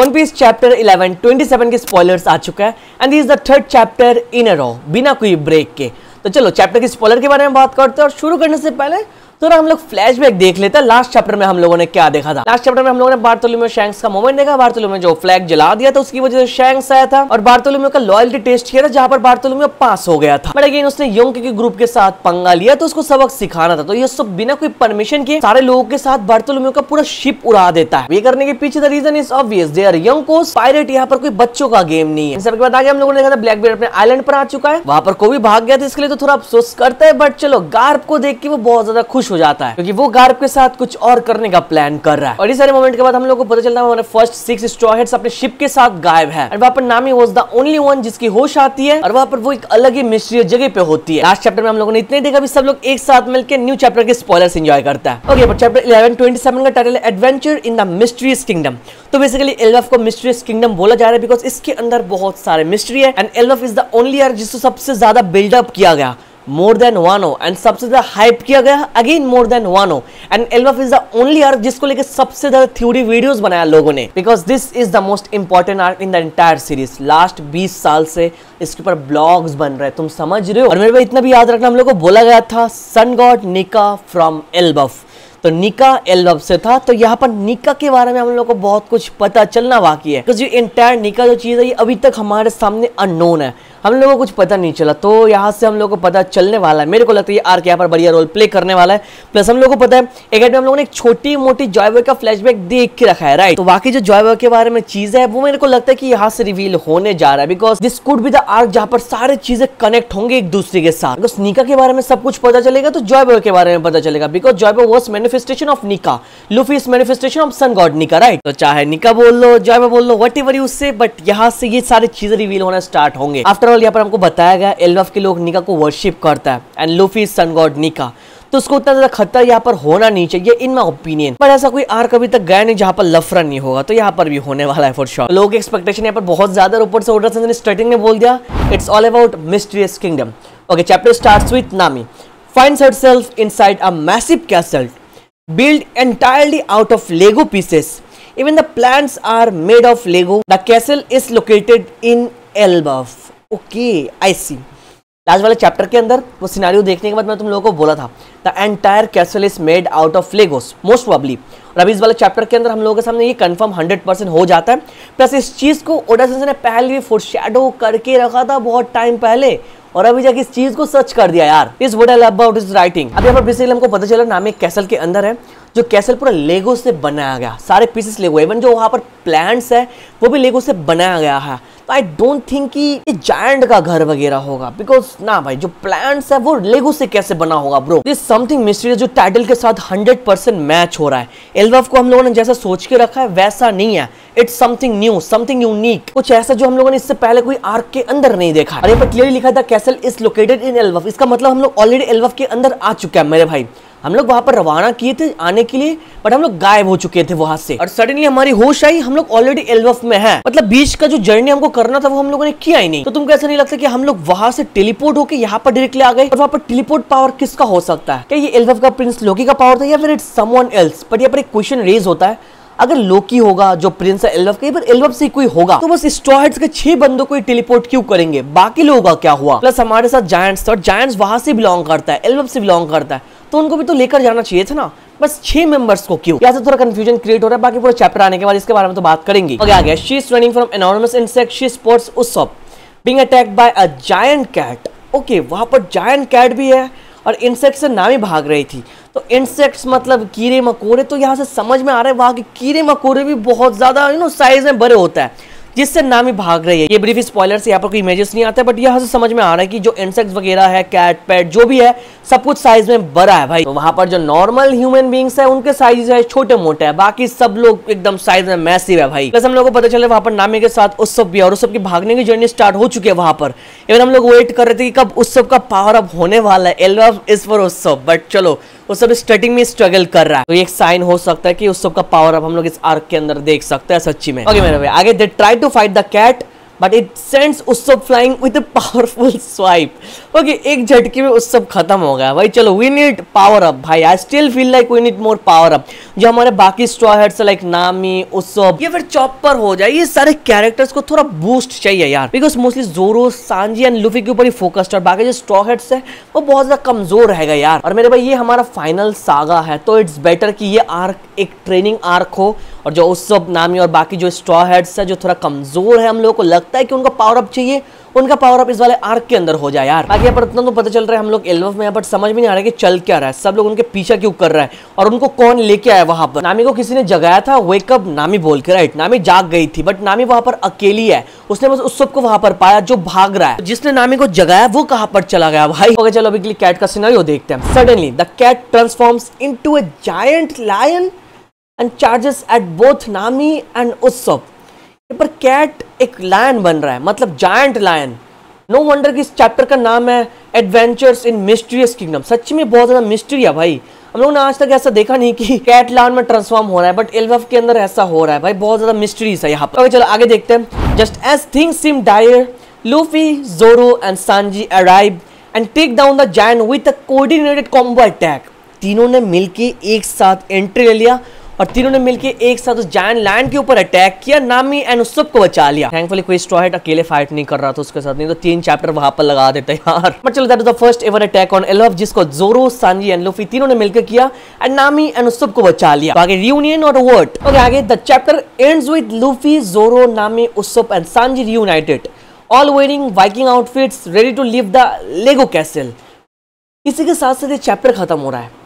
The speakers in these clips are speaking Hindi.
वन पीस चैप्टर 11 27 के स्पॉयलर्स आ चुका है and this is the third chapter in a row, बिना कोई ब्रेक के। तो चलो चैप्टर के स्पॉइलर के बारे में बात करते हैं और शुरू करने से पहले थोड़ा हम लोग फ्लैशबैक देख लेते हैं। लास्ट चैप्टर में हम लोगों ने क्या देखा था। लास्ट चैप्टर में हम लोगों ने बार्थोलोम्यू शैंक्स का मोमेंट देखा। बार्थोलोम्यू जो फ्लैग जला दिया था उसकी वजह से शैंक्स आया था और बार्थोलोम्यू का लॉयल्टी टेस्ट किया था जहां पर बार्थोलोम्यू पास हो गया था। बट अगेन उसने योंग के ग्रुप के साथ पंगा लिया तो उसको सबक सिखाना था, तो ये सब बिना कोई परमिशन के सारे लोगों के साथ बार्थोलोम्यू का पूरा शिप उड़ा देता है। ये करने के पीछे the reason is obvious, they are young coast pirate. यहाँ पर कोई बच्चों का गेम नहीं है। सबके बाद आगे हम लोगों ने देखा था ब्लैकबीयर्ड अपने आइलैंड पर आ चुका है, वहां पर कोई भाग गया था, इसके लिए तो थोड़ा अफसोस करता है। बट चलो गार्प को देख के वो बहुत ज्यादा खुश हो जाता है क्योंकि वो गार्प के साथ कुछ और करने का प्लान कर रहा है। और इस सारे मोमेंट के बाद हम लोग को पता चलता है हमारे फर्स्ट 6 स्ट्रॉ हेड्स अपने शिप के साथ गायब है। और वहां पर नामी वाज द ओनली वन जिसकी होश आती है और वहां पर वो एक अलग ही मिस्टीरियस जगह पे होती है। लास्ट चैप्टर में हम लोगों ने इतने देखा भी सब लोग एक साथ मिलकर न्यू चैप्टर के स्पॉयलर्स एंजॉय करता है। ओके, बट चैप्टर 11 27 का टाइटल है adventure in the mysterious kingdom. तो बेसिकली एल्वफ को मिस्टीरियस किंगडम बोला जा रहा है बिकॉज इसके अंदर बहुत सारे मिस्ट्री है and Elbaf is the only arc जिसको सबसे ज्यादा बिल्डअप किया गया, मोर देन वानो, एंड सबसे ज्यादा हाइप किया गया again more than Wano. And Elbaf is the only arc जिसको लेकर सबसे ज्यादा थ्योरी वीडियोस बनाया लोगों ने because this is the most important arc in the entire series. Last 20 साल से इसके ऊपर ब्लॉग्स बन रहे हैं, तुम समझ रहे हो। और मेरे भाई इतना भी याद रखना, हम लोग को बोला गया था सन गॉड निका फ्रॉम एल्वफ, तो निका एल्वफ से था। तो यहाँ पर निका के बारे में हम लोग को बहुत कुछ पता चलना बाकी है बिकॉज ये एंटायर निका जो चीज है ये अभी तक हमारे सामने अननोन है, हम लोगों को कुछ पता नहीं चला। तो यहाँ से हम लोग को पता चलने वाला है। मेरे को लगता है ये आर्क यहाँ पर बढ़िया रोल प्ले करने वाला है। प्लस हम लोग को पता है एक हम लोगों ने एक छोटी मोटी जॉयबॉय का फ्लैशबैक देख के रखा है, राइट। तो बाकी जो जॉयबॉय के बारे में चीज है वो मेरे को लगता है कि यहाँ से रिवील होने जा रहा है because this could be the arc जहाँ पर सारे चीजें कनेक्ट होंगे एक दूसरे के साथ। बिकॉज निका के बारे में सब कुछ पता चलेगा तो जॉयबॉय के बारे में पता चलेगा because Joyboy was manifestation of Nika, Luffy is manifestation of sun god Nika, right. तो चाहे निका बोल लो जॉयबॉय बोल लो व्हाटएवर यू से, बट यहाँ से ये सारी चीजें रिवील होना स्टार्ट होंगे। आफ्टर ऑल यहाँ पर हमको बताया गया एल्वफ के लोग निका को वर्शिप करता है and Luffy is sun god Nika, तो उसको उतना ज्यादा खतरा यहाँ पर होना नहीं चाहिए इन माय ओपिनियन। पर ऐसा कोई आर्क अभी तक गया नहीं जहाँ पर लफड़ा नहीं होगा, तो यहाँ पर भी होने वाला है फॉर श्योर। लोगों की एक्सपेक्टेशन यहाँ पर बहुत ज्यादा ऊपर से ऑर्डर ने स्टार्टिंग में बोल दिया it's all about mysterious kingdom. Okay, chapter starts with नामी finds herself inside a massive castle built entirely out of Lego pieces. Even the plants are made of Lego. The castle is located in Elbaf. Okay, I see. Last वाले चैप्टर के अंदर वो सिनेरियो देखने के बाद मैं तुम लोगों को बोला था the entire castle is made out of Legos most probably. और अभी इस वाले चैप्टर के अंदर हम लोगों के सामने ये कंफर्म 100% हो जाता है। प्लस इस चीज को ओडा सेंसेई ने पहले भी फोरशैडो करके रखा था बहुत टाइम पहले और अभी जाके इस चीज को सच कर दिया यार। इस what I love about his writing. अब यहाँ पर बेसिकली हमको पता चला नामी कैसल के अंदर है जो कैसल पूरा लेगो से बनाया गया, सारे पीसेस लेगो, इवन जो वहां पर प्लांट्स है वो भी लेगो से बनाया गया है। तो आई डोंट थिंक कि ये जायंट का घर वगैरह होगा बिकॉज ना भाई जो प्लांट्स है वो लेगो से कैसे बना होगा ब्रो। दिस समथिंग मिस्टीरियस जो टाइटल के साथ 100% मैच हो रहा है। एल्वफ को हम लोगों ने जैसा सोच के रखा है वैसा नहीं है, it's something new, something unique, कुछ ऐसा जो हम लोगों ने इससे पहले कोई आर्क के अंदर नहीं देखा। और यहाँ पर क्लियरली लिखा था कैसल इज लोकेटेड इन एल्वफ, इसका मतलब हम लोग ऑलरेडी एल्वफ के अंदर आ चुके हैं मेरे भाई। हम लोग वहां पर रवाना किए थे आने के लिए बट हम लोग गायब हो चुके थे वहां से और सडनली हमारी होश आई, हम लोग ऑलरेडी एल्वफ में हैं। मतलब बीच का जो जर्नी हमको करना था वो हम लोगों ने किया ही नहीं। तो तुमको ऐसा नहीं लगता कि हम लोग वहां से टेलीपोर्ट होकर यहाँ पर डायरेक्टली आ गए? और वहां पर टेलीपोर्ट पावर किसका हो सकता है? क्या ये एल्वफ का प्रिंस लोकी का पावर था या फिर इट्स समवन एल्स? बट यहाँ पर एक क्वेश्चन रेज होता है, अगर लोकी होगा जो प्रिंस है एल्वफ के, पर एल्वफ से कोई होगा तो बस स्ट्रॉ हेड्स के 6 बंदों को टेलीपोर्ट क्यों करेंगे? बाकी लोगों का क्या हुआ? प्लस हमारे साथ जायंट्स थे और जायंट्स वहां से बिलोंग करता है, एल्वफ से बिलोंग करता है, तो उनको भी तो लेकर जाना चाहिए था ना। बस 6 मेंबर्स को क्यों? यहाँ से थोड़ा कंफ्यूजन क्रिएट हो रहा है। बाकी पूरा चैप्टर आने के बाद इसके बारे में तो बात करेंगे। ओके, आ गया she is running from enormous insect, she spots Usopp being attacked by a giant cat. Okay, वहां पर जायंट कैट भी है और इंसेक्ट से नामी भाग रही थी। तो इंसेक्ट्स मतलब कीड़े मकोड़े, तो यहाँ से समझ में आ रहा है वहां के कीड़े मकोड़े भी बहुत ज्यादा साइज में बड़े होता है जिससे नामी भाग रही है। ये ब्रीफ स्पॉइलर से यहाँ पर कोई इमेजेस नहीं आता है बट यहाँ से समझ में आ रहा है कि जो इंसेक्ट्स वगैरह है, कैट पैट जो भी है सब कुछ साइज में बड़ा है भाई। तो वहां पर जो नॉर्मल ह्यूमन बींग्स है उनके साइज है छोटे मोटे है, बाकी सब लोग एकदम साइज में मैसिव है भाई। प्लस हम लोग को पता चला वहां पर नामी के साथ उत्सव भी और उत्सव की भागने की जर्नी स्टार्ट हो चुकी है वहां पर। इवन हम लोग वेट कर रहे थे कि कब उत्सव का पावर अप होने वाला है। एल्वफ इज फॉर उत्सव, बट चलो उत्सव स्टार्टिंग में स्ट्रगल कर रहा है, तो एक साइन हो सकता है कि उत्सव का पावर अप हम लोग इस आर्क के अंदर देख सकते हैं सच्ची में। ओके मेरे भाई आगे, they try to fight the cat but it sends Usopp flying with a powerful swipe. Okay, एक झटके में उस्सब खत्म हो गया भाई। चलो वी नीड पावर अप भाई, I still feel like we need more power up. जो हमारे बाकी स्ट्रॉ हेड्स लाइक नामी, उस्सब या फिर चॉपर हो जाए, ये सारे कैरेक्टर्स को थोड़ा बूस्ट चाहिए यार, बिकॉज मोस्टली जोरो, सांजी एंड लूफी के ऊपर ही फोकस्ड है। बाकी जो स्ट्रॉ हेड्स है वो बहुत ज्यादा कमजोर रहेगा यार। और मेरे भाई ये हमारा फाइनल सागा है, तो इट्स बेटर कि ये आर्क एक ट्रेनिंग आर्क हो, और जो उस्सब, नामी और बाकी जो स्ट्रॉ हेड्स है जो थोड़ा कमजोर है, हम लोगों को लगता है कि उनका पावर अप चाहिए, उनका पावर अप इस वाले आर्क के अंदर हो जाए यार। बाकी यहाँ पर इतना तो पता चल रहा है हम लोग एल्बफ में, बट समझ में नहीं आ रहा है कि चल क्या रहा है। सब लोग उनके पीछे क्यों कर रहा है और उनको कौन लेके आया वहां पर। नामी को किसी ने जगाया था, वेकअप नामी बोल के, राइट। नामी जाग गई थी, बट नामी वहां पर अकेली है, उसने बस उस्सब को वहां पर पाया जो भाग रहा है। जिसने नामी को जगाया वो कहां पर चला गया भाई। ओके चलो अभी कैट का सिनेरियो देखते हैं। Suddenly the cat transforms into a giant lion and charges at both Nami and Usopp. पर कैट एक लायन बन रहा है, मतलब जायंट लायन। नो वंडर कि इस चैप्टर का नाम है एडवेंचर्स इन मिस्टीरियस किंगडम। सच्ची में बहुत ज्यादा मिस्ट्री है भाई। हम लोग ने आज तक ऐसा देखा नहीं कि कैट लायन में ट्रांसफॉर्म हो रहा है, बट एल्बफ के अंदर ऐसा हो रहा है भाई। बहुत ज्यादा मिस्ट्रीज है यहाँ पर। चलो आगे देखते हैं। Just as things seem dire, Luffy, Zoro and Sanji arrive and take down the giant with a coordinated combo attack. तीनों ने मिलके एक साथ एंट्री ले लिया और तीनों ने मिलके एक साथ उस जायंट लायन के ऊपर अटैक किया। नामी एंड उस्सब को बचा लिया। थैंकफुली कोई स्ट्रॉ हेड अकेले फाइट नहीं कर रहा था उसके साथ, नहीं तो 3 चैप्टर वहां पर लगा देते यार। बट चलो that is the first ever attack on Elbaf, जिसको जोरो, सांजी एंड लूफी तीनों ने मिलकर किया एंड नामी एंड उस्सब को बचा लिया। तो आगे रियूनियन और व्हाट। ओके आगे the chapter ends with Luffy, Zoro, Nami, Usopp and Sanji reunited, all wearing Viking outfits, ready to leave the Lego castle. इसी के साथ साथ ये चैप्टर खत्म हो रहा है।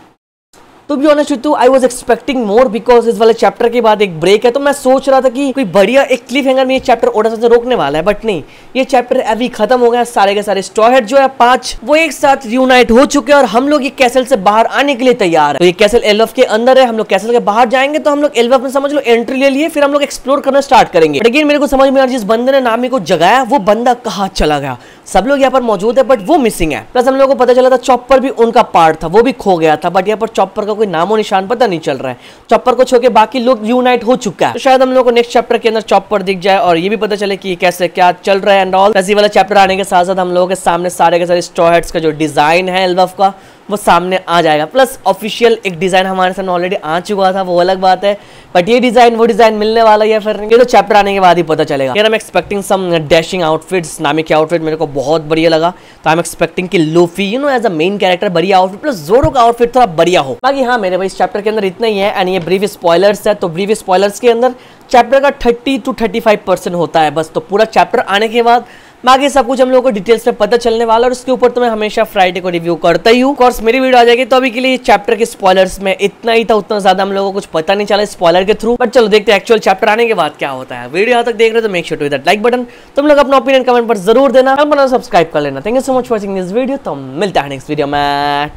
तो be honest with you, I was expecting more, because इस वाले चैप्टर के बाद एक ब्रेक है, तो मैं सोच रहा था कि कोई बढ़िया एक क्लिफ हैंगर में ये चैप्टर ओडासा से रोकने वाला है, बट नहीं, ये चैप्टर अभी खत्म हो गया। सारे के सारे स्ट्रॉ हेड जो है 5 वो एक साथ रियूनाइट हो चुके हैं और हम लोग ये कैसल से बाहर आने के लिए तैयार है। तो ये कैसल एल्बफ के अंदर है, हम लोग कैसल के बाहर जाएंगे, तो हम लोग एल्बफ में समझ लो एंट्री ले लिए, फिर हम लोग एक्सप्लोर करना स्टार्ट करेंगे। अगेन मेरे को समझ में आ रहा है जिस बंदे ने नामी को जगाया वो बंदा कहाँ चला गया। सब लोग यहाँ पर मौजूद है बट वो मिसिंग है। प्लस हम लोग को पता चला था चॉपर भी उनका पार्ट था, वो भी खो गया था, बट यहाँ पर चॉपर का कोई नामो निशान पता नहीं चल रहा है। चॉपर को छोड़ के बाकी लोग यूनाइट हो चुका है, तो शायद हम लोग को नेक्स्ट चैप्टर के अंदर चॉपर दिख जाए और ये भी पता चले कि कैसे क्या चल रहा है एंड ऑल। ऐसी वाला चैप्टर आने के साथ साथ हम लोगों के सामने सारे के सारे स्ट्रॉ हेड्स का जो डिजाइन है एल्बफ का वो सामने आ जाएगा। प्लस ऑफिशियल एक डिजाइन हमारे सामने ऑलरेडी आ चुका था, वो अलग बात है, बट ये डिजाइन वो डिजाइन मिलने वाला है फिर ये तो चैप्टर आने के बाद ही पता चलेगा। यार I am expecting some dashing outfits. Nami के आउटफिट मेरे को बहुत बढ़िया लगा, तो आई एम एक्सपेक्टिंग कि Luffy you know as a main character बढ़िया आउटफिट, प्लस जोरो का आउटफिट थोड़ा बढ़िया हो। बाकी हाँ मेरे भाई इस चैप्टर के अंदर इतना ही है एंड ये ब्रीफ स्पॉयलर्स है, तो ब्रीफ स्पॉयलर्स के अंदर चैप्टर का 30 to 35% होता है बस। तो पूरा चैप्टर आने के बाद बाकी सब कुछ हम लोगों को डिटेल्स में पता चलने वाला, और उसके ऊपर तो मैं हमेशा फ्राइडे को रिव्यू करता ही हूँ। कोर्स मेरी वीडियो आ जाएगी, तो अभी के लिए चैप्टर के स्पॉयलर्स में इतना ही था, उतना ज्यादा हम लोगों को कुछ पता नहीं चला स्पॉयलर के थ्रू। बट चलो देखते हैं एक्चुअल चैप्टर आने के बाद क्या होता है। वीडियो यहाँ तक देख रहे हो तो make sure to hit that like button. तुम लोग अपना ओपिनियन कमेंट पर जरूर देना, अपना सब्सक्राइब कर लेना। Thank you so much for watching this video. तो मिलता है नेक्स्ट वीडियो में।